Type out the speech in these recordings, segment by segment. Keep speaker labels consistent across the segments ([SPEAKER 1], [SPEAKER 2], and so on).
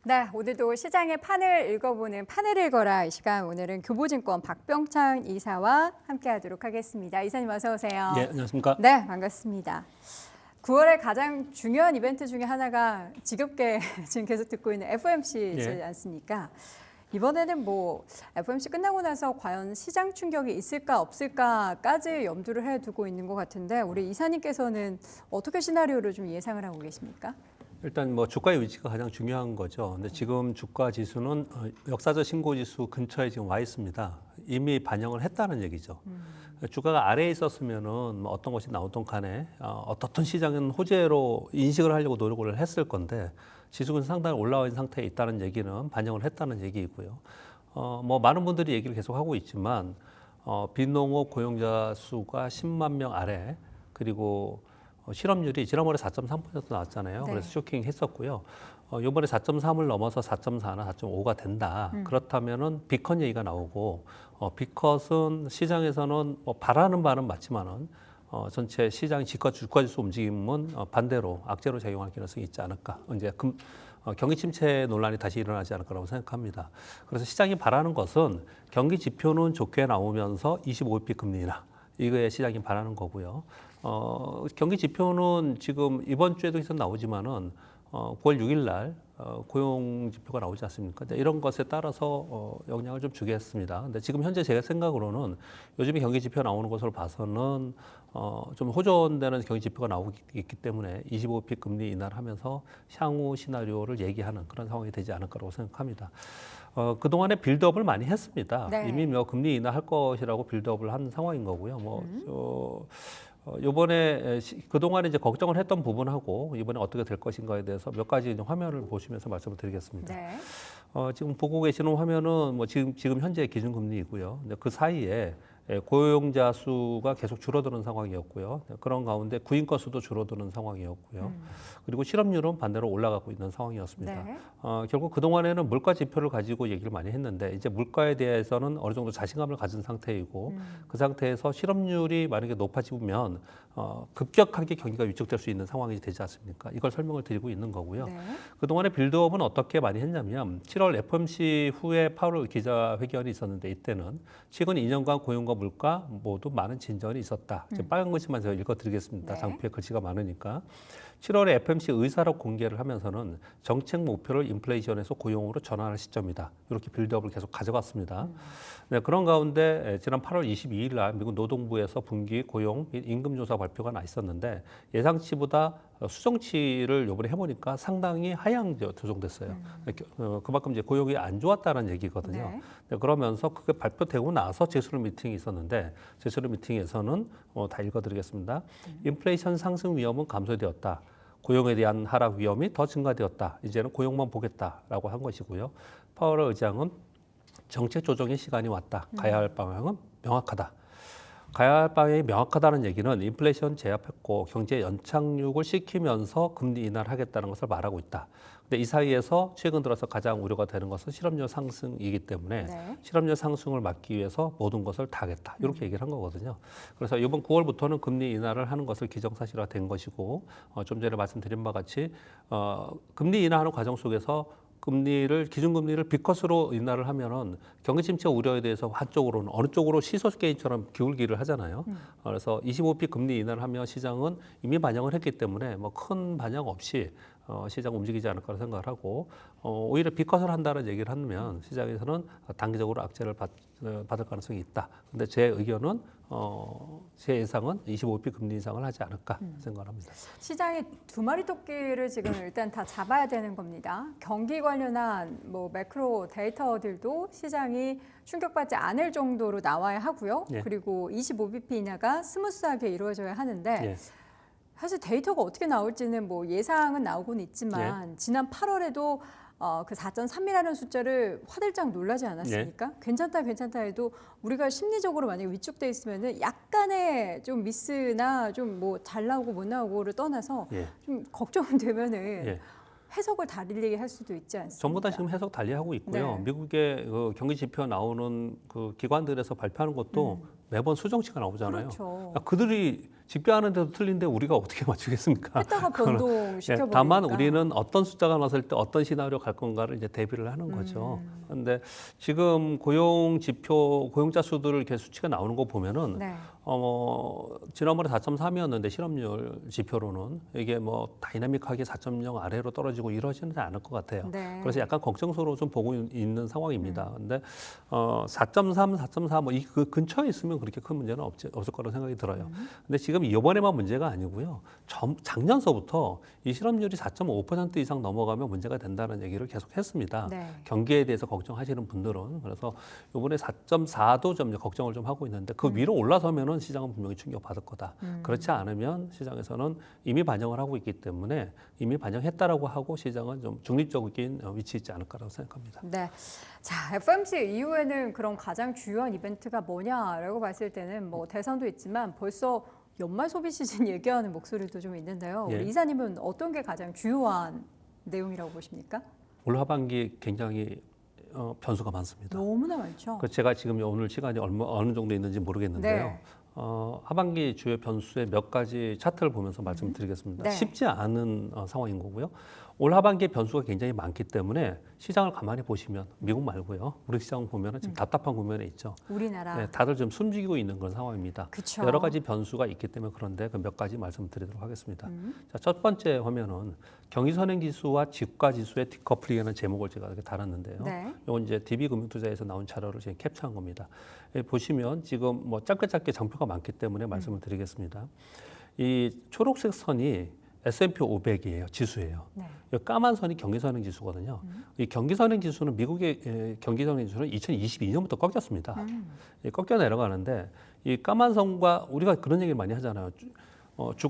[SPEAKER 1] 네, 오늘도 시장의 판을 읽어보는 판을 읽어라 이 시간 오늘은 교보증권 박병창 이사와 함께하도록 하겠습니다. 이사님 어서 오세요.
[SPEAKER 2] 네, 안녕하십니까?
[SPEAKER 1] 네, 반갑습니다. 9월에 가장 중요한 이벤트 중에 하나가 지겹게 지금 계속 듣고 있는 FOMC이지 않습니까? 이번에는 뭐 FOMC 끝나고 나서 과연 시장 충격이 있을까 없을까까지 염두를 해두고 있는 것 같은데 우리 이사님께서는 어떻게 시나리오를 좀 예상을 하고 계십니까?
[SPEAKER 2] 일단 뭐 주가의 위치가 가장 중요한 거죠. 근데 지금 주가 지수는 역사적 신고 지수 근처에 지금 와 있습니다. 이미 반영을 했다는 얘기죠. 주가가 아래에 있었으면은 뭐 어떤 것이 나오던 간에 어떻든 시장은 호재로 인식을 하려고 노력을 했을 건데 지수는 상당히 올라와 있는 상태에 있다는 얘기는 반영을 했다는 얘기이고요. 뭐 많은 분들이 얘기를 계속 하고 있지만 비농업 고용자 수가 10만 명 아래 그리고 실업률이 지난번에 4.3% 나왔잖아요.
[SPEAKER 1] 네.
[SPEAKER 2] 그래서 쇼킹했었고요. 이번에 4.3을 넘어서 4.4나 4.5가 된다. 그렇다면은 비컷 얘기가 나오고 비컷은 시장에서는 뭐 바라는 바는 맞지만은 전체 시장 주가지수 움직임은 반대로 악재로 작용할 가능성이 있지 않을까. 이제 경기 침체 논란이 다시 일어나지 않을 거라고 생각합니다. 그래서 시장이 바라는 것은 경기 지표는 좋게 나오면서 25bp 금리 인하. 이거에 시장이 바라는 거고요. 경기 지표는 지금 이번 주에도 계속 나오지만은 9월 6일 날 고용 지표가 나오지 않습니까? 이런 것에 따라서 영향을 좀 주겠습니다. 근데 지금 현재 제가 생각으로는 요즘에 경기 지표 나오는 것을 봐서는 좀 호전되는 경기 지표가 나오고 있기 때문에 25bp 금리 인하를 하면서 향후 시나리오를 얘기하는 그런 상황이 되지 않을 거라고 생각합니다. 그동안에 빌드업을 많이 했습니다.
[SPEAKER 1] 네.
[SPEAKER 2] 이미 뭐 금리 인하할 것이라고 빌드업을 한 상황인 거고요. 요번에 그동안에 이제 걱정을 했던 부분하고 이번에 어떻게 될 것인가에 대해서 몇 가지 화면을 보시면서 말씀을 드리겠습니다.
[SPEAKER 1] 네.
[SPEAKER 2] 지금 보고 계시는 화면은 뭐 지금 현재 기준금리이고요. 근데 그 사이에 고용자 수가 계속 줄어드는 상황이었고요. 그런 가운데 구인권 수도 줄어드는 상황이었고요. 그리고 실업률은 반대로 올라가고 있는 상황이었습니다.
[SPEAKER 1] 네.
[SPEAKER 2] 결국 그동안에는 물가 지표를 가지고 얘기를 많이 했는데 이제 물가에 대해서는 어느 정도 자신감을 가진 상태이고 그 상태에서 실업률이 만약에 높아지면 급격하게 경기가 위축될 수 있는 상황이 되지 않습니까? 이걸 설명을 드리고 있는 거고요.
[SPEAKER 1] 네.
[SPEAKER 2] 그동안의 빌드업은 어떻게 많이 했냐면 7월 FOMC 후에 파월 기자회견이 있었는데 이때는 최근 2년간 고용과 물가 모두 많은 진전이 있었다. 이제 빨간 글씨만 제가 읽어드리겠습니다.
[SPEAKER 1] 네.
[SPEAKER 2] 장표에 글씨가 많으니까. 7월에 FOMC 의사록 공개를 하면서는 정책 목표를 인플레이션에서 고용으로 전환할 시점이다. 이렇게 빌드업을 계속 가져갔습니다. 네, 그런 가운데 지난 8월 22일 날 미국 노동부에서 분기 고용 및 임금 조사 발표가 나 있었는데 예상치보다 수정치를 이번에 해보니까 상당히 하향 조정됐어요. 그만큼 이제 고용이 안 좋았다는 얘기거든요.
[SPEAKER 1] 네.
[SPEAKER 2] 네, 그러면서 그게 발표되고 나서 제스로 미팅이 있었는데 제스로 미팅에서는 다 읽어드리겠습니다. 인플레이션 상승 위험은 감소되었다. 고용에 대한 하락 위험이 더 증가되었다. 이제는 고용만 보겠다라고 한 것이고요. 파월 의장은 정책 조정의 시간이 왔다. 가야 할 방향은 명확하다. 가야 할 방향이 명확하다는 얘기는 인플레이션 제압했고 경제 연착륙을 시키면서 금리 인하를 하겠다는 것을 말하고 있다. 근데 이 사이에서 최근 들어서 가장 우려가 되는 것은 실업률 상승이기 때문에
[SPEAKER 1] 네.
[SPEAKER 2] 실업률 상승을 막기 위해서 모든 것을 다 하겠다. 이렇게 얘기를 한 거거든요. 그래서 이번 9월부터는 금리 인하를 하는 것을 기정사실화된 것이고 좀 전에 말씀드린 바와 같이 금리 인하하는 과정 속에서 기준금리를 비컷으로 인하를 하면은 경기 침체 우려에 대해서 한쪽으로는 어느 쪽으로 시소 게임처럼 기울기를 하잖아요. 그래서 25bp 금리 인하를 하면 시장은 이미 반영을 했기 때문에 뭐 큰 반영 없이 시장 움직이지 않을 거라 생각을 하고 오히려 비컷을 한다는 얘기를 하면 시장에서는 단기적으로 악재를 받을 가능성이 있다. 근데 제 의견은 제 예상은 25bp 금리 인상을 하지 않을까 생각합니다.
[SPEAKER 1] 시장이 두 마리 토끼를 지금 일단 다 잡아야 되는 겁니다. 경기 관련한 뭐 매크로 데이터들도 시장이 충격받지 않을 정도로 나와야 하고요.
[SPEAKER 2] 예.
[SPEAKER 1] 그리고 25bp 인하가 스무스하게 이루어져야 하는데
[SPEAKER 2] 예.
[SPEAKER 1] 사실 데이터가 어떻게 나올지는 뭐 예상은 나오곤 있지만 지난 8월에도 그 4.3이라는 숫자를 화들짝 놀라지 않았습니까? 괜찮다 해도 우리가 심리적으로 만약에 위축돼 있으면은 약간의 좀 미스나 좀 뭐 잘 나오고 못 나오고를 떠나서 좀 걱정되면은 해석을 달리 할 수도 있지 않습니까?
[SPEAKER 2] 전부 다 지금 해석 달리하고 있고요.
[SPEAKER 1] 네.
[SPEAKER 2] 미국의 그 경기 지표 나오는 그 기관들에서 발표하는 것도 매번 수정치가 나오잖아요.
[SPEAKER 1] 그렇죠.
[SPEAKER 2] 그들이 집계하는데도 틀린데 우리가 어떻게 맞추겠습니까?
[SPEAKER 1] 했다가 변동시켜버리니까.
[SPEAKER 2] 다만 우리는 어떤 숫자가 나왔을 때 어떤 시나리오 갈 건가를 이제 대비를 하는 거죠. 그런데 지금 고용 지표, 고용자 수들 이렇게 수치가 나오는 거 보면은
[SPEAKER 1] 네.
[SPEAKER 2] 지난번에 4.3이었는데 실업률 지표로는 이게 뭐 다이나믹하게 4.0 아래로 떨어지고 이러지는 않을 것 같아요.
[SPEAKER 1] 네.
[SPEAKER 2] 그래서 약간 걱정스러워 좀 보고 있는 상황입니다. 근데 4.3, 4.4 뭐 이 그 근처에 있으면 그렇게 큰 문제는 없을 거라고 생각이 들어요. 근데 지금 이번에만 문제가 아니고요. 작년서부터 이 실업률이 4.5% 이상 넘어가면 문제가 된다는 얘기를 계속 했습니다.
[SPEAKER 1] 네.
[SPEAKER 2] 경기에 대해서 걱정하시는 분들은 그래서 이번에 4.4도 좀 걱정을 좀 하고 있는데 그 위로 올라서면은 시장은 분명히 충격받을 거다. 그렇지 않으면 시장에서는 이미 반영을 하고 있기 때문에 이미 반영했다라고 하고 시장은 좀 중립적인 위치에 있지 않을까라고 생각합니다.
[SPEAKER 1] 네. 자, FOMC 이후에는 그럼 가장 주요한 이벤트가 뭐냐라고 봤을 때는 뭐 대선도 있지만 벌써 연말 소비 시즌 얘기하는 목소리도 좀 있는데요.
[SPEAKER 2] 예.
[SPEAKER 1] 우리 이사님은 어떤 게 가장 주요한 내용이라고 보십니까?
[SPEAKER 2] 올 하반기 굉장히 변수가 많습니다.
[SPEAKER 1] 너무나 많죠.
[SPEAKER 2] 제가 지금 오늘 시간이 어느 정도 있는지 모르겠는데요.
[SPEAKER 1] 네.
[SPEAKER 2] 하반기 주요 변수의 몇 가지 차트를 보면서 말씀드리겠습니다.
[SPEAKER 1] 네.
[SPEAKER 2] 쉽지 않은 상황인 거고요. 올 하반기에 변수가 굉장히 많기 때문에 시장을 가만히 보시면 미국 말고요. 우리 시장 보면은 지금 답답한 국면에 있죠.
[SPEAKER 1] 우리나라.
[SPEAKER 2] 네, 다들 좀 숨죽이고 있는 그런 상황입니다.
[SPEAKER 1] 그쵸.
[SPEAKER 2] 여러 가지 변수가 있기 때문에 그런데 그 몇 가지 말씀드리도록 하겠습니다. 자, 첫 번째 화면은 경기선행지수와 지가지수의 디커플링이라는 제목을 제가 이렇게 달았는데요.
[SPEAKER 1] 네.
[SPEAKER 2] 이건 이제 DB금융투자에서 나온 자료를 지금 캡처한 겁니다. 보시면 지금 뭐 짧게 장표가 많기 때문에 말씀을 드리겠습니다. 이 초록색 선이 S&P 500이에요. 지수예요.
[SPEAKER 1] 네.
[SPEAKER 2] 이 까만 선이 경기선행지수거든요. 이 경기선행지수는 미국의 경기선행지수는 2022년부터 꺾였습니다. 꺾여 내려가는데 이 까만 선과 우리가 그런 얘기를 많이 하잖아요.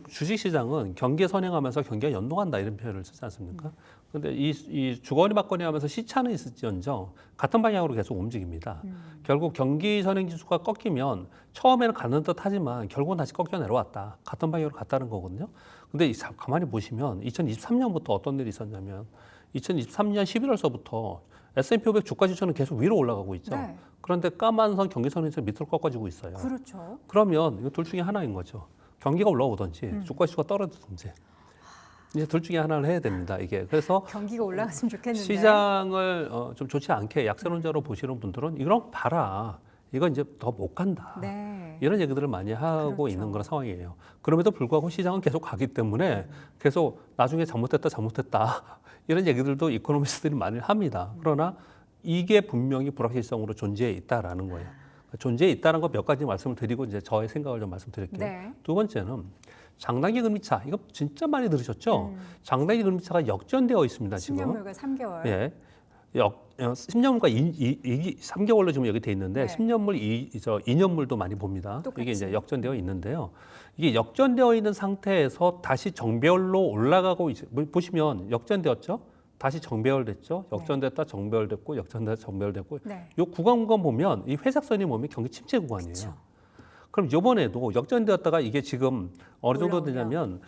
[SPEAKER 2] 주식시장은 경기에 선행하면서 경기가 연동한다 이런 표현을 쓰지 않습니까? 그런데 이 주거니 받거니 하면서 시차는 있을지언정 같은 방향으로 계속 움직입니다. 결국 경기 선행지수가 꺾이면 처음에는 가는 듯 하지만 결국은 다시 꺾여 내려왔다. 같은 방향으로 갔다는 거거든요. 근데 가만히 보시면 2023년부터 어떤 일이 있었냐면 2023년 11월서부터 S&P 500 주가 지수는 계속 위로 올라가고 있죠.
[SPEAKER 1] 네.
[SPEAKER 2] 그런데 까만 선 경기 선행지수 밑으로 꺾어지고 있어요.
[SPEAKER 1] 그렇죠.
[SPEAKER 2] 그러면 이거 둘 중에 하나인 거죠. 경기가 올라오든지 주가 지수가 떨어지든지 이제 둘 중에 하나를 해야 됩니다. 이게 그래서
[SPEAKER 1] 경기가 올라갔으면 좋겠는데.
[SPEAKER 2] 시장을 좀 좋지 않게 약세론자로 보시는 분들은 이런 봐라. 이건 이제 더 못 간다.
[SPEAKER 1] 네.
[SPEAKER 2] 이런 얘기들을 많이 하고
[SPEAKER 1] 그렇죠.
[SPEAKER 2] 있는 그런 상황이에요. 그럼에도 불구하고 시장은 계속 가기 때문에 계속 나중에 잘못됐다 이런 얘기들도 이코노미스트들이 많이 합니다. 그러나 이게 분명히 불확실성으로 존재해 있다라는 거예요. 존재해 있다는 거 몇 가지 말씀을 드리고 이제 저의 생각을 좀 말씀드릴게요.
[SPEAKER 1] 네.
[SPEAKER 2] 두 번째는 장단기 금리차. 이거 진짜 많이 들으셨죠? 장단기 금리차가 역전되어 있습니다. 지금.
[SPEAKER 1] 10년물과 3개월.
[SPEAKER 2] 예. 10년물과 3개월로 지금 여기 돼 있는데
[SPEAKER 1] 네.
[SPEAKER 2] 10년물, 2년물도 많이 봅니다.
[SPEAKER 1] 똑같이.
[SPEAKER 2] 이게 이제 역전되어 있는데요. 이게 역전되어 있는 상태에서 다시 정배열로 올라가고 보시면 역전되었죠. 다시 정배열됐죠. 역전됐다 정배열됐고 역전됐다 정배열됐고
[SPEAKER 1] 네.
[SPEAKER 2] 이 구간 보면 이 회색선이 보면 경기 침체 구간이에요.
[SPEAKER 1] 그쵸.
[SPEAKER 2] 그럼 이번에도 역전되었다가 이게 지금 어느 정도
[SPEAKER 1] 올라오면.
[SPEAKER 2] 되냐면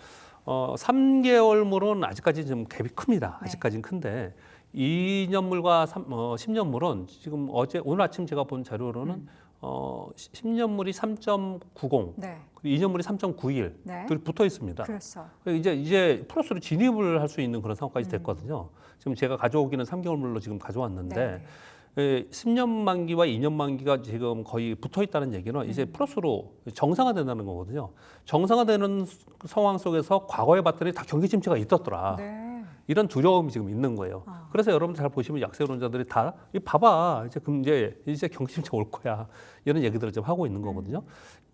[SPEAKER 2] 3개월물은 아직까지 좀 갭이 큽니다.
[SPEAKER 1] 네.
[SPEAKER 2] 아직까지는 큰데 2년물과 10년물은 지금 오늘 아침 제가 본 자료로는 10년물이 3.90,
[SPEAKER 1] 네.
[SPEAKER 2] 그리고 2년물이 3.91
[SPEAKER 1] 네.
[SPEAKER 2] 둘이 붙어 있습니다.
[SPEAKER 1] 그렇죠.
[SPEAKER 2] 이제 플러스로 진입을 할 수 있는 그런 상황까지 됐거든요. 지금 제가 가져오기는 3개월물로 지금 가져왔는데
[SPEAKER 1] 네.
[SPEAKER 2] 10년 만기와 2년 만기가 지금 거의 붙어 있다는 얘기는 이제 플러스로 정상화된다는 거거든요. 정상화되는 상황 속에서 과거에 봤더니 다 경기 침체가 있었더라.
[SPEAKER 1] 네.
[SPEAKER 2] 이런 두려움이 지금 있는 거예요. 그래서 여러분 잘 보시면 약세론자들이 다 봐봐 이제 경기 침체 올 거야 이런 얘기들을 좀 하고 있는 거거든요.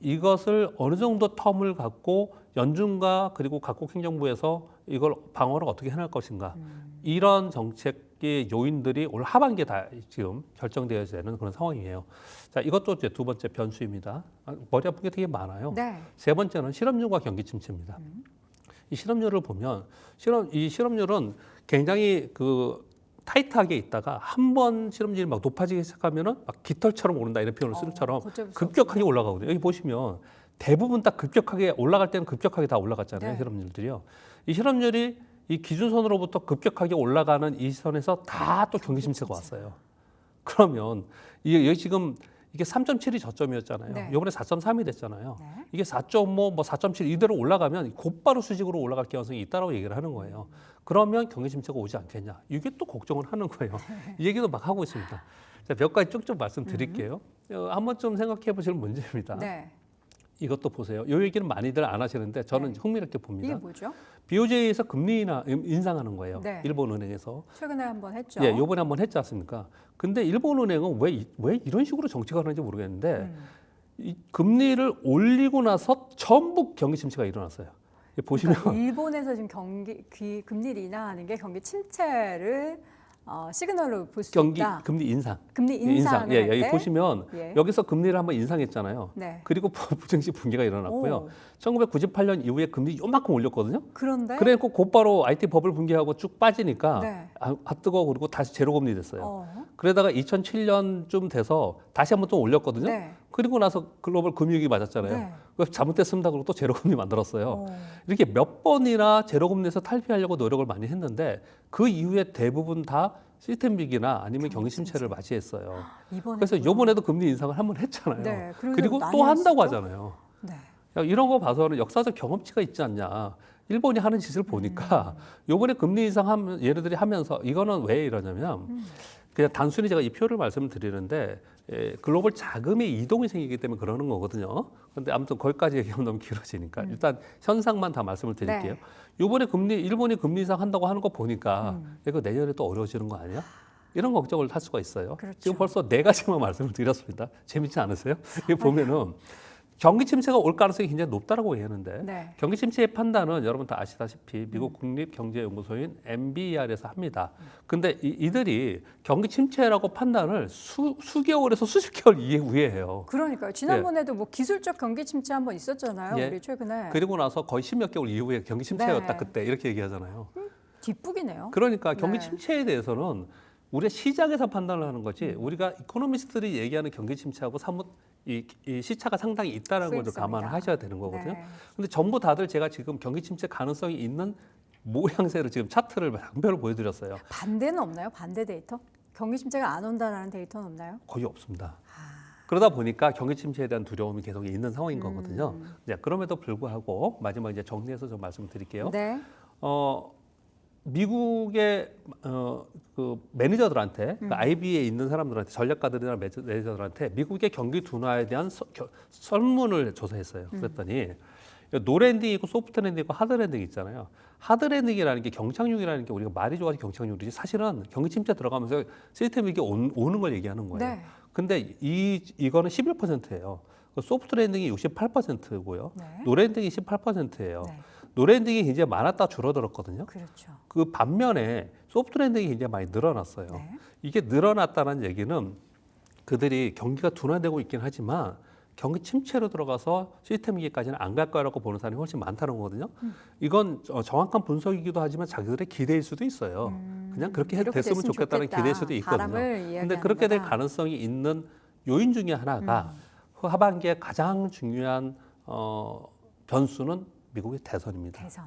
[SPEAKER 2] 이것을 어느 정도 텀을 갖고 연준과 그리고 각국 행정부에서 이걸 방어를 어떻게 해낼 것인가 이런 정책의 요인들이 올 하반기에 다 지금 결정되어야 되는 그런 상황이에요. 자, 이것도 이제 두 번째 변수입니다. 머리 아픈 게 되게 많아요.
[SPEAKER 1] 네.
[SPEAKER 2] 세 번째는 실업률과 경기 침체입니다. 이 실업률을 보면 이 실업률은 굉장히 타이트하게 있다가 한 번 실업률이 막 높아지기 시작하면은 막 깃털처럼 오른다 이런 표현을 쓰는 것처럼
[SPEAKER 1] 걷잡을 수
[SPEAKER 2] 급격하게 올라가거든요. 여기 보시면 대부분 다 급격하게 올라갈 때는 급격하게 다 올라갔잖아요.
[SPEAKER 1] 네.
[SPEAKER 2] 실업률들이요. 이 실업률이 이 기준선으로부터 급격하게 올라가는 이 선에서 다 또 경기 침체가 왔어요. 그러면 이게 여기 지금 이게 3.7이 저점이었잖아요.
[SPEAKER 1] 네.
[SPEAKER 2] 이번에 4.3이 됐잖아요.
[SPEAKER 1] 네.
[SPEAKER 2] 이게 4.5, 뭐 4.7 이대로 올라가면 곧바로 수직으로 올라갈 가능성이 있다라고 얘기를 하는 거예요. 그러면 경기 침체가 오지 않겠냐. 이게 또 걱정을 하는 거예요. 이 얘기도 막 하고 있습니다. 자, 몇 가지 쭉쭉 말씀드릴게요. 한번 좀 생각해 보실 문제입니다.
[SPEAKER 1] 네.
[SPEAKER 2] 이것도 보세요. 이 얘기는 많이들 안 하시는데 저는
[SPEAKER 1] 네.
[SPEAKER 2] 흥미롭게 봅니다.
[SPEAKER 1] 이게 뭐죠?
[SPEAKER 2] BOJ에서 금리 인상하는 거예요.
[SPEAKER 1] 네.
[SPEAKER 2] 일본은행에서.
[SPEAKER 1] 최근에 한번 했죠.
[SPEAKER 2] 예, 요번에 한번 했지 않습니까? 근데 일본은행은 왜 이런 식으로 정책을 하는지 모르겠는데 이 금리를 올리고 나서 전부 경기 침체가 일어났어요. 보시면
[SPEAKER 1] 그러니까 일본에서 지금 금리를 인하하는 게 경기 침체를 시그널로 볼 수
[SPEAKER 2] 경기
[SPEAKER 1] 있다.
[SPEAKER 2] 금리 인상.
[SPEAKER 1] 금리 인상을
[SPEAKER 2] 예,
[SPEAKER 1] 할
[SPEAKER 2] 여기
[SPEAKER 1] 때?
[SPEAKER 2] 보시면
[SPEAKER 1] 예.
[SPEAKER 2] 여기서 금리를 한번 인상했잖아요.
[SPEAKER 1] 네.
[SPEAKER 2] 그리고 부증시 붕괴가 일어났고요.
[SPEAKER 1] 오.
[SPEAKER 2] 1998년 이후에 금리 요만큼 올렸거든요.
[SPEAKER 1] 그런데
[SPEAKER 2] 그래갖고 곧바로 IT 버블 붕괴하고 쭉 빠지니까
[SPEAKER 1] 네.
[SPEAKER 2] 뜨거 그리고 다시 제로 금리 됐어요.
[SPEAKER 1] 어.
[SPEAKER 2] 그러다가 2007년쯤 돼서 다시 한번 또 올렸거든요.
[SPEAKER 1] 네.
[SPEAKER 2] 그리고 나서 글로벌 금융위기 맞았잖아요.
[SPEAKER 1] 네.
[SPEAKER 2] 그거 잘못됐습니다. 그리고 또 제로금리 만들었어요.
[SPEAKER 1] 어.
[SPEAKER 2] 이렇게 몇 번이나 제로금리에서 탈피하려고 노력을 많이 했는데 그 이후에 대부분 다 시스템 위기나 아니면 경기 침체를 맞이했어요.
[SPEAKER 1] 이번에
[SPEAKER 2] 그래서 이번에도 금리 인상을 한번 했잖아요.
[SPEAKER 1] 네,
[SPEAKER 2] 그리고
[SPEAKER 1] 많이
[SPEAKER 2] 또 한다고
[SPEAKER 1] 하시죠?
[SPEAKER 2] 하잖아요.
[SPEAKER 1] 네.
[SPEAKER 2] 야, 이런 거 봐서는 역사적 경험치가 있지 않냐. 일본이 하는 짓을 보니까 요번에 금리 인상 얘네들이 하면서 이거는 왜 이러냐면 그냥 단순히 제가 이 표를 말씀을 드리는데 글로벌 자금의 이동이 생기기 때문에 그러는 거거든요. 그런데 아무튼 거기까지 얘기하면 너무 길어지니까 일단 현상만 다 말씀을 드릴게요.
[SPEAKER 1] 네.
[SPEAKER 2] 요번에 일본이 금리 인상 한다고 하는 거 보니까 이거 내년에 또 어려워지는 거 아니야? 이런 걱정을 할 수가 있어요.
[SPEAKER 1] 그렇죠.
[SPEAKER 2] 지금 벌써 4가지만 말씀을 드렸습니다. 재밌지 않으세요? 이게 보면은 경기 침체가 올 가능성이 굉장히 높다라고 얘기하는데
[SPEAKER 1] 네.
[SPEAKER 2] 경기 침체의 판단은 여러분 다 아시다시피 미국 국립경제연구소인 MBR에서 합니다. 근데 이들이 경기 침체라고 판단을 수개월에서 수십 개월 이후에 해요.
[SPEAKER 1] 그러니까요. 지난번에도 뭐 기술적 경기 침체 한번 있었잖아요.
[SPEAKER 2] 예.
[SPEAKER 1] 우리 최근에.
[SPEAKER 2] 그리고 나서 거의 10몇 개월 이후에 경기 침체였다
[SPEAKER 1] 네.
[SPEAKER 2] 그때 이렇게 얘기하잖아요.
[SPEAKER 1] 뒷북이네요.
[SPEAKER 2] 그러니까 경기
[SPEAKER 1] 네.
[SPEAKER 2] 침체에 대해서는 우리가 시장에서 판단을 하는 거지 우리가 이코노미스트들이 얘기하는 경기 침체하고 사뭇 이 시차가 상당히 있다는 걸 좀
[SPEAKER 1] 수익성이다.
[SPEAKER 2] 감안을 하셔야 되는 거거든요.
[SPEAKER 1] 네.
[SPEAKER 2] 근데 전부 다들 제가 지금 경기 침체 가능성이 있는 모양새로 지금 차트를 장표를 보여드렸어요.
[SPEAKER 1] 반대는 없나요? 반대 데이터? 경기 침체가 안 온다라는 데이터는 없나요?
[SPEAKER 2] 거의 없습니다. 그러다 보니까 경기 침체에 대한 두려움이 계속 있는 상황인 거거든요. 네, 그럼에도 불구하고 마지막 이제 정리해서 좀 말씀드릴게요.
[SPEAKER 1] 네.
[SPEAKER 2] 미국의 그 매니저들한테 그 IB에 있는 사람들한테 전략가들이나 매니저들한테 미국의 경기 둔화에 대한 설문을 조사했어요. 그랬더니 노랜딩이 있고 소프트랜딩이 있고 하드랜딩이 있잖아요. 하드랜딩이라는 게 경착륙이라는 게 우리가 말이 좋아서 경착륙이지 사실은 경기 침체 들어가면서 시스템 위기 오는 걸 얘기하는 거예요.
[SPEAKER 1] 네.
[SPEAKER 2] 근데 이거는 11%예요. 소프트랜딩이 68%고요.
[SPEAKER 1] 네.
[SPEAKER 2] 노랜딩이 18%예요.
[SPEAKER 1] 네.
[SPEAKER 2] 노랜딩이 굉장히 많았다 줄어들었거든요.
[SPEAKER 1] 그렇죠.
[SPEAKER 2] 그 반면에 소프트랜딩이 굉장히 많이 늘어났어요.
[SPEAKER 1] 네.
[SPEAKER 2] 이게 늘어났다는 얘기는 그들이 경기가 둔화되고 있긴 하지만 경기 침체로 들어가서 시스템 위기까지는 안 갈 거라고 보는 사람이 훨씬 많다는 거거든요. 이건 정확한 분석이기도 하지만 자기들의 기대일 수도 있어요. 그냥 그렇게
[SPEAKER 1] 이렇게
[SPEAKER 2] 됐으면
[SPEAKER 1] 됐으면
[SPEAKER 2] 좋겠다는
[SPEAKER 1] 좋겠다.
[SPEAKER 2] 기대일 수도 있거든요.
[SPEAKER 1] 바람을
[SPEAKER 2] 근데
[SPEAKER 1] 이야기하는
[SPEAKER 2] 그렇게 될
[SPEAKER 1] 거다.
[SPEAKER 2] 가능성이 있는 요인 중에 하나가 하반기에 가장 중요한 변수는 미국의 대선입니다.
[SPEAKER 1] 대선.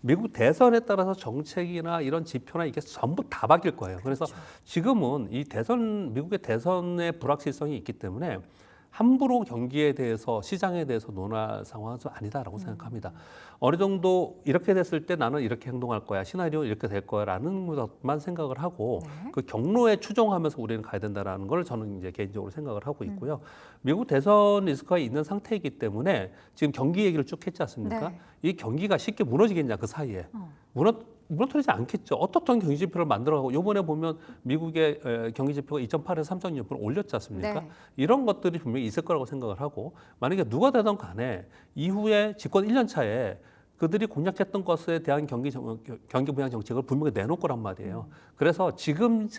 [SPEAKER 2] 미국 대선에 따라서 정책이나 이런 지표나 이게 전부 다 바뀔 거예요. 그래서 지금은 이 미국의 대선의 불확실성이 있기 때문에 함부로 경기에 대해서 시장에 대해서 논할 상황은 좀 아니다라고 생각합니다. 어느 정도 이렇게 됐을 때 나는 이렇게 행동할 거야, 시나리오 이렇게 될 거야라는 것만 생각을 하고
[SPEAKER 1] 네.
[SPEAKER 2] 그 경로에 추종하면서 우리는 가야 된다라는 걸 저는 이제 개인적으로 생각을 하고 있고요. 미국 대선 리스크가 있는 상태이기 때문에 지금 경기 얘기를 쭉 했지 않습니까?
[SPEAKER 1] 네.
[SPEAKER 2] 이 경기가 쉽게 무너지겠냐 그 사이에 무너뜨리지 않겠죠. 어떻든 경기 지표를 만들어가고 이번에 보면 미국의 경기 지표가 2.8에서 3.6% 올렸지 않습니까?
[SPEAKER 1] 네.
[SPEAKER 2] 이런 것들이 분명히 있을 거라고 생각을 하고 만약에 누가 되든 간에 이후에 집권 1년 차에 그들이 공약했던 것에 대한 경기 부양 정책을 분명히 내놓을 거란 말이에요. 그래서 지금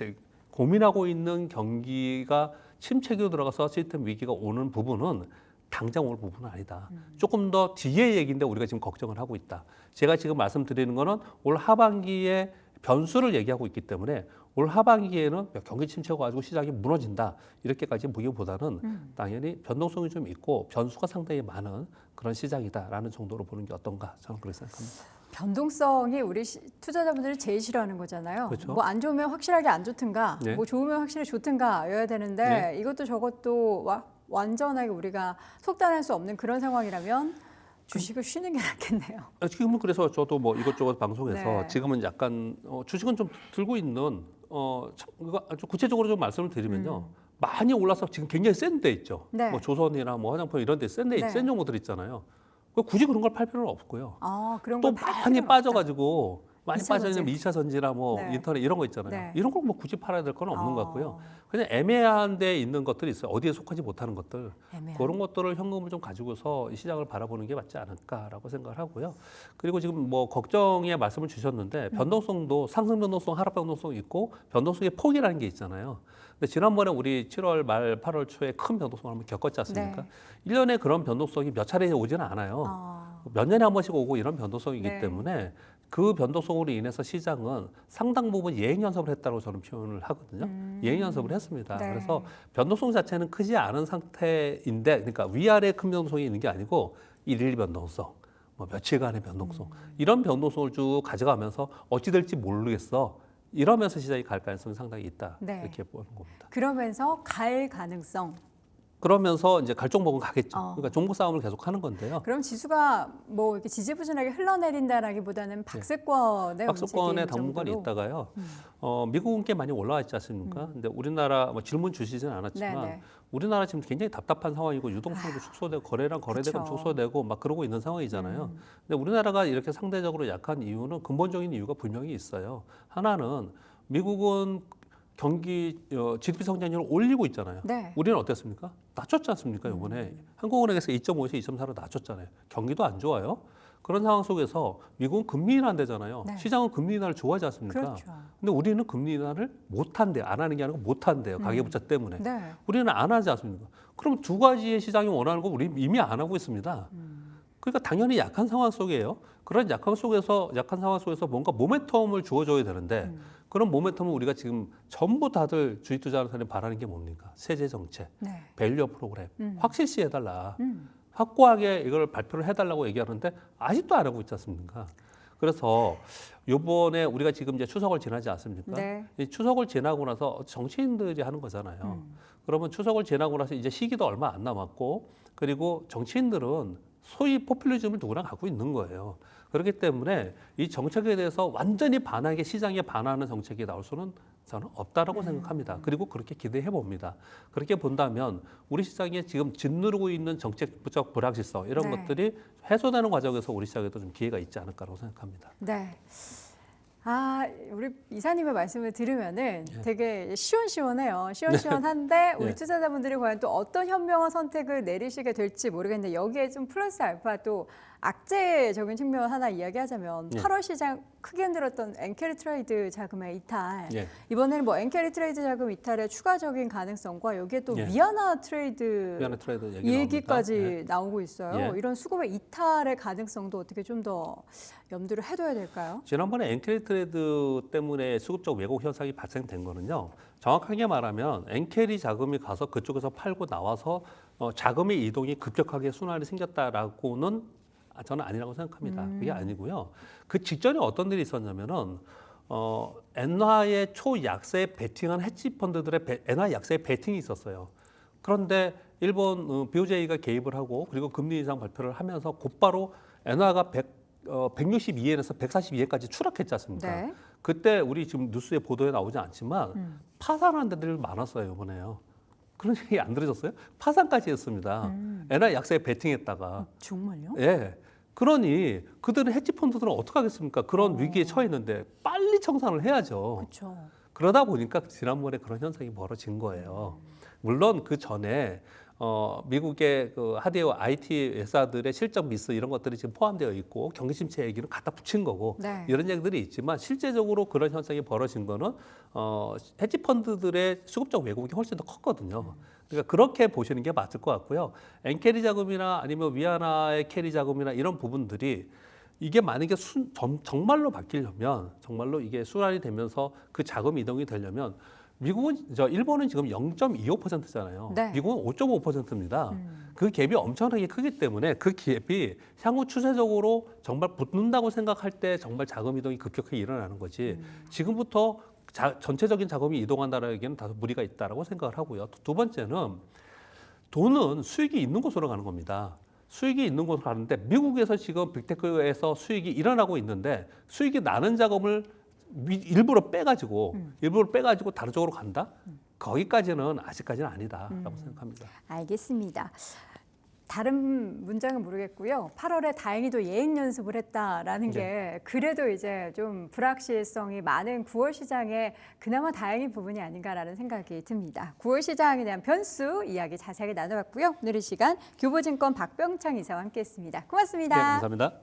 [SPEAKER 2] 고민하고 있는 경기가 침체기로 들어가서 시스템 위기가 오는 부분은 당장 올 부분은 아니다. 조금 더 뒤의 얘기인데 우리가 지금 걱정을 하고 있다. 제가 지금 말씀드리는 거는 올 하반기에 변수를 얘기하고 있기 때문에 올 하반기에는 경기 침체가 가지고 시장이 무너진다. 이렇게까지 보기보다는 당연히 변동성이 좀 있고 변수가 상당히 많은 그런 시장이다라는 정도로 보는 게 어떤가 저는 그렇게 생각합니다.
[SPEAKER 1] 변동성이 우리 투자자분들이 제일 싫어하는 거잖아요.
[SPEAKER 2] 그렇죠.
[SPEAKER 1] 뭐 안 좋으면 확실하게 안 좋든가,
[SPEAKER 2] 네.
[SPEAKER 1] 뭐 좋으면 확실히 좋든가여야 되는데
[SPEAKER 2] 네.
[SPEAKER 1] 이것도 저것도 완전하게 우리가 속단할 수 없는 그런 상황이라면 주식을 쉬는 게 낫겠네요.
[SPEAKER 2] 지금은 그래서 저도 뭐 이것저것 방송에서
[SPEAKER 1] 네.
[SPEAKER 2] 지금은 약간 주식은 좀 들고 있는 이거 아주 구체적으로 좀 말씀을 드리면요. 많이 올라서 지금 굉장히 센 데 있죠.
[SPEAKER 1] 네.
[SPEAKER 2] 뭐 조선이나 뭐 화장품 이런 데 센 데
[SPEAKER 1] 네.
[SPEAKER 2] 센 종목들 있잖아요. 굳이 그런 걸 팔 필요는 없고요.
[SPEAKER 1] 그런
[SPEAKER 2] 또
[SPEAKER 1] 걸팔
[SPEAKER 2] 많이
[SPEAKER 1] 필요는
[SPEAKER 2] 빠져가지고 많이
[SPEAKER 1] 2차
[SPEAKER 2] 빠져있는
[SPEAKER 1] 전지.
[SPEAKER 2] 2차 전지나 뭐
[SPEAKER 1] 네.
[SPEAKER 2] 인터넷 이런 거 있잖아요.
[SPEAKER 1] 네.
[SPEAKER 2] 이런 걸 뭐 굳이 팔아야 될 건 없는 것 같고요.
[SPEAKER 1] 어,
[SPEAKER 2] 그냥 애매한 데 있는 것들이 있어요. 어디에 속하지 못하는 것들.
[SPEAKER 1] 애매한.
[SPEAKER 2] 그런 것들을 현금을 좀 가지고서 이 시장을 바라보는 게 맞지 않을까라고 생각을 하고요. 그리고 지금 뭐 걱정의 말씀을 주셨는데 변동성도 상승 변동성, 하락 변동성이 있고 변동성의 폭이라는 게 있잖아요. 근데 지난번에 우리 7월 말 8월 초에 큰 변동성을 한번 겪었지 않습니까?
[SPEAKER 1] 네.
[SPEAKER 2] 1년에 그런 변동성이 몇 차례 오지는 않아요. 몇 년에 한 번씩 오고 이런 변동성이기
[SPEAKER 1] 네.
[SPEAKER 2] 때문에 그 변동성으로 인해서 시장은 상당 부분 예행 연습을 했다고 저는 표현을 하거든요. 예행 연습을 했습니다.
[SPEAKER 1] 네.
[SPEAKER 2] 그래서 변동성 자체는 크지 않은 상태인데, 그러니까 위아래 큰 변동성이 있는 게 아니고 일일 변동성, 뭐 며칠간의 변동성 이런 변동성을 쭉 가져가면서 어찌 될지 모르겠어. 이러면서 시장이 갈 가능성이 상당히 있다.
[SPEAKER 1] 네.
[SPEAKER 2] 이렇게 보는 겁니다.
[SPEAKER 1] 그러면서 갈 가능성.
[SPEAKER 2] 그러면서 이제 갈 종목은 가겠죠.
[SPEAKER 1] 어.
[SPEAKER 2] 그러니까 종목 싸움을 계속 하는 건데요.
[SPEAKER 1] 그럼 지수가 뭐 이렇게 지지부진하게 흘러내린다라기보다는 박스권의
[SPEAKER 2] 박스권에
[SPEAKER 1] 움직임
[SPEAKER 2] 당분간
[SPEAKER 1] 정도로.
[SPEAKER 2] 있다가요. 미국은 꽤 많이 올라와 있지 않습니까? 근데 우리나라 뭐 질문 주시지는 않았지만
[SPEAKER 1] 네네.
[SPEAKER 2] 우리나라 지금 굉장히 답답한 상황이고 유동성도 축소되고 거래량 거래대금
[SPEAKER 1] 그쵸.
[SPEAKER 2] 축소되고 막 그러고 있는 상황이잖아요. 근데 우리나라가 이렇게 상대적으로 약한 이유는 근본적인 이유가 분명히 있어요. 하나는 미국은 경기 GDP 성장률을 올리고 있잖아요.
[SPEAKER 1] 네.
[SPEAKER 2] 우리는 어땠습니까? 낮췄지 않습니까? 이번에 한국은행에서 2.5에서 2.4로 낮췄잖아요. 경기도 안 좋아요. 그런 상황 속에서 미국은 금리 인하한대잖아요.
[SPEAKER 1] 네.
[SPEAKER 2] 시장은 금리 인하를 좋아하지 않습니까?
[SPEAKER 1] 그렇죠.
[SPEAKER 2] 근데 우리는 금리 인하를 못 한대요. 안 하는 게 아니고 못 한대요. 가계부채 때문에.
[SPEAKER 1] 네.
[SPEAKER 2] 우리는 안 하지 않습니까? 그럼 두 가지의 시장이 원하는 거 우리 이미 안 하고 있습니다. 그러니까 당연히 약한 상황 속이에요. 그런 약한 상황 속에서 뭔가 모멘텀을 주어줘야 되는데 그런 모멘텀을 우리가 지금 전부 다들 주식 투자하는 사람이 바라는 게 뭡니까? 세제 정책,
[SPEAKER 1] 네.
[SPEAKER 2] 밸류어 프로그램, 확실시 해달라.
[SPEAKER 1] 음.
[SPEAKER 2] 확고하게 이걸 발표를 해달라고 얘기하는데 아직도 안 하고 있지 않습니까? 그래서 요번에 우리가 지금 이제 추석을 지나지 않습니까?
[SPEAKER 1] 네.
[SPEAKER 2] 이 추석을 지나고 나서 정치인들이 하는 거잖아요. 그러면 추석을 지나고 나서 이제 시기도 얼마 안 남았고 그리고 정치인들은 소위 포퓰리즘을 누구나 갖고 있는 거예요. 그렇기 때문에 이 정책에 대해서 완전히 반하게 시장에 반하는 정책이 나올 수는 저는 없다라고 생각합니다. 그리고 그렇게 기대해 봅니다. 그렇게 본다면 우리 시장에 지금 짓누르고 있는 정책적 불확실성 이런
[SPEAKER 1] 네.
[SPEAKER 2] 것들이 해소되는 과정에서 우리 시장에도 좀 기회가 있지 않을까라고 생각합니다.
[SPEAKER 1] 네. 우리 이사님의 말씀을 들으면은
[SPEAKER 2] 예.
[SPEAKER 1] 되게 시원시원해요. 시원시원한데 우리
[SPEAKER 2] 예.
[SPEAKER 1] 투자자분들이 과연 또 어떤 현명한 선택을 내리시게 될지 모르겠는데 여기에 좀 플러스 알파 또 악재적인 측면 하나 이야기하자면
[SPEAKER 2] 예.
[SPEAKER 1] 8월 시장 크게 흔들었던 엔캐리 트레이드 자금의 이탈.
[SPEAKER 2] 예.
[SPEAKER 1] 이번에는 뭐 엔캐리 트레이드 자금 이탈의 추가적인 가능성과 여기에 또
[SPEAKER 2] 예.
[SPEAKER 1] 위안화 트레이드
[SPEAKER 2] 미안해 트레이드 얘기
[SPEAKER 1] 얘기까지
[SPEAKER 2] 나옵니다. 예.
[SPEAKER 1] 나오고 있어요.
[SPEAKER 2] 예.
[SPEAKER 1] 이런 수급의 이탈의 가능성도 어떻게 좀 더 염두를 해둬야 될까요?
[SPEAKER 2] 지난번에 엔캐리 트레이드 때문에 수급적 왜곡 현상이 발생된 거는요. 정확하게 말하면 엔캐리 자금이 가서 그쪽에서 팔고 나와서 자금의 이동이 급격하게 순환이 생겼다라고는 저는 아니라고 생각합니다. 그게 아니고요. 그 직전에 어떤 일이 있었냐면은 엔화의 초약세 베팅한 헤지 펀드들의 엔화 약세 베팅이 있었어요. 그런데 일본 BOJ가 개입을 하고 그리고 금리 인상 발표를 하면서 곧바로 엔화가 162엔에서 142엔까지 추락했지 않습니까?
[SPEAKER 1] 네.
[SPEAKER 2] 그때 우리 지금 뉴스에 보도에 나오지 않지만 파산한 데들이 많았어요 이번에요. 그런 얘기 안 들으셨어요? 파산까지 했습니다. 엔화 약세에 베팅했다가.
[SPEAKER 1] 정말요?
[SPEAKER 2] 예. 그러니 그들은 헤지 펀드들은 어떻게 하겠습니까? 그런 위기에 처해 있는데 빨리 청산을 해야죠.
[SPEAKER 1] 그렇죠.
[SPEAKER 2] 그러다 보니까 지난번에 그런 현상이 벌어진 거예요. 물론 그 전에 미국의 그 하드웨어 IT 회사들의 실적 미스 이런 것들이 지금 포함되어 있고 경기 침체 얘기는 갖다 붙인 거고
[SPEAKER 1] 네.
[SPEAKER 2] 이런 얘기들이 있지만 실제적으로 그런 현상이 벌어진 거는 헤지 펀드들의 수급적 왜곡이 훨씬 더 컸거든요. 그러니까 그렇게 보시는 게 맞을 것 같고요. 엔캐리 자금이나 아니면 위안화의 캐리 자금이나 이런 부분들이 이게 만약에 정말로 바뀌려면 정말로 이게 순환이 되면서 그 자금 이동이 되려면 일본은 지금 0.25%잖아요.
[SPEAKER 1] 네.
[SPEAKER 2] 미국은 5.5%입니다. 그 갭이 엄청나게 크기 때문에 그 갭이 향후 추세적으로 정말 붙는다고 생각할 때 정말 자금 이동이 급격하게 일어나는 거지. 지금부터 전체적인 자금이 이동한다는 얘기는 다소 무리가 있다라고 생각을 하고요. 두 번째는 돈은 수익이 있는 곳으로 가는 겁니다. 수익이 있는 곳으로 가는데 미국에서 지금 빅테크에서 수익이 일어나고 있는데 수익이 나는 자금을 일부러 빼가지고 다른 쪽으로 간다? 거기까지는 아직까지는 아니다라고 생각합니다.
[SPEAKER 1] 알겠습니다. 다른 문장은 모르겠고요. 8월에 다행히도 예행 연습을 했다라는 게 그래도 이제 좀 불확실성이 많은 9월 시장에 그나마 다행인 부분이 아닌가라는 생각이 듭니다. 9월 시장에 대한 변수 이야기 자세하게 나눠봤고요. 오늘 이 시간 교보증권 박병창 이사와 함께했습니다. 고맙습니다.
[SPEAKER 2] 네, 감사합니다.